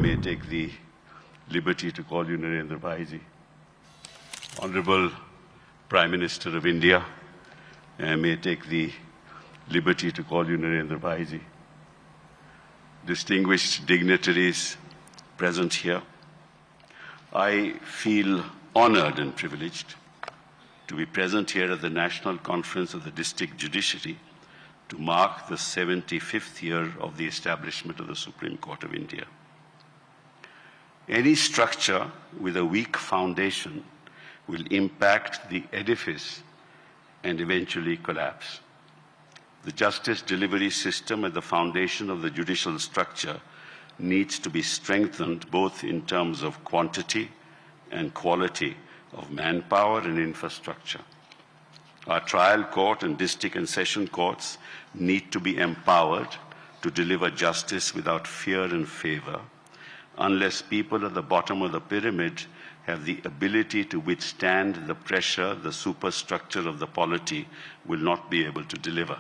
may take the liberty to call you Narendra Bhaiji. Honorable Prime Minister of India, I may take the liberty to call you Narendra Bhaiji. Distinguished dignitaries present here, I feel honored and privileged to be present here at the National Conference of the District Judiciary to mark the 75th year of the establishment of the Supreme Court of India. Any structure with a weak foundation will impact the edifice and eventually collapse. The justice delivery system at the foundation of the judicial structure needs to be strengthened both in terms of quantity and quality of manpower and infrastructure. Our trial court and district and session courts need to be empowered to deliver justice without fear and favor, unless people at the bottom of the pyramid have the ability to withstand the pressure the superstructure of the polity will not be able to deliver.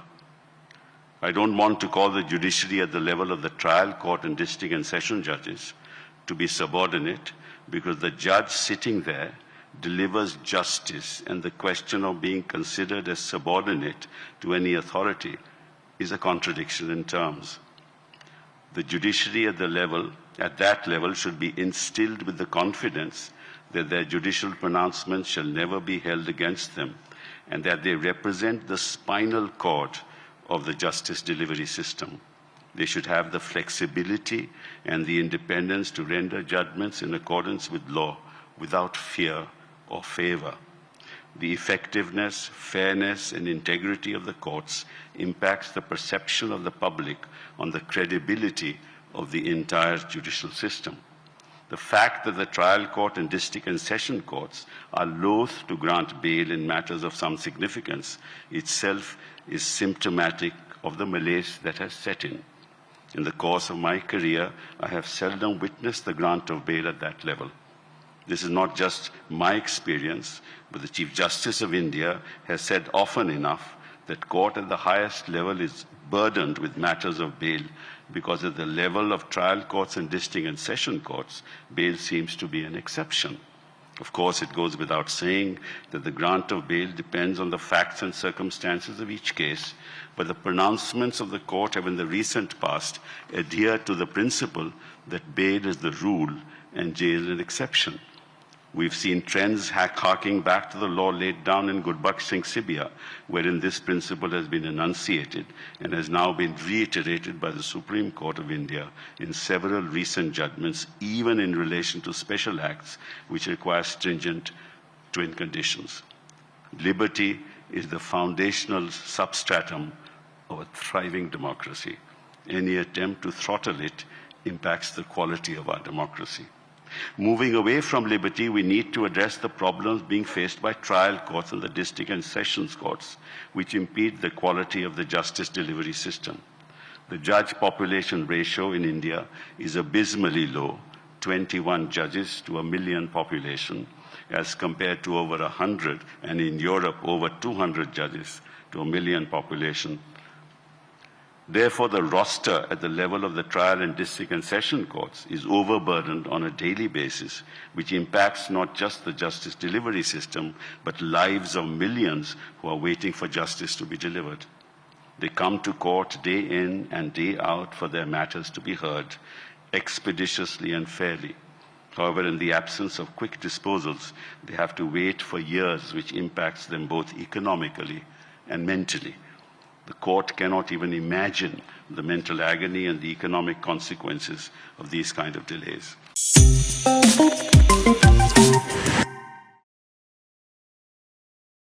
I don't want to call the judiciary at the level of the trial court and district and session judges to be subordinate, because the judge sitting there delivers justice, and the question of being considered as subordinate to any authority is a contradiction in terms. The judiciary at that level should be instilled with the confidence that their judicial pronouncements shall never be held against them, and that they represent the spinal cord of the justice delivery system. They should have the flexibility and the independence to render judgments in accordance with law without fear or favor. The effectiveness, fairness, and integrity of the courts impacts the perception of the public on the credibility of the entire judicial system. The fact that the trial court and district and session courts are loath to grant bail in matters of some significance itself is symptomatic of the malaise that has set in. In the course of my career, I have seldom witnessed the grant of bail at that level. This is not just my experience, but the Chief Justice of India has said often enough that court at the highest level is burdened with matters of bail, because at the level of trial courts and district and session courts, bail seems to be an exception. Of course, it goes without saying that the grant of bail depends on the facts and circumstances of each case, but the pronouncements of the court have in the recent past adhered to the principle that bail is the rule and jail an exception. We've seen trends harking back to the law laid down in Gurbaksh Singh Sibia, wherein this principle has been enunciated and has now been reiterated by the Supreme Court of India in several recent judgments, even in relation to special acts which require stringent twin conditions. Liberty is the foundational substratum of a thriving democracy. Any attempt to throttle it impacts the quality of our democracy. Moving away from liberty, we need to address the problems being faced by trial courts and the district and sessions courts, which impede the quality of the justice delivery system. The judge population ratio in India is abysmally low, 21 judges to a million population, as compared to over 100, and in Europe over 200 judges to a million population. Therefore, the roster at the level of the trial and district and session courts is overburdened on a daily basis, which impacts not just the justice delivery system, but lives of millions who are waiting for justice to be delivered. They come to court day in and day out for their matters to be heard expeditiously and fairly. However, in the absence of quick disposals, they have to wait for years, which impacts them both economically and mentally. The court cannot even imagine the mental agony and the economic consequences of these kind of delays.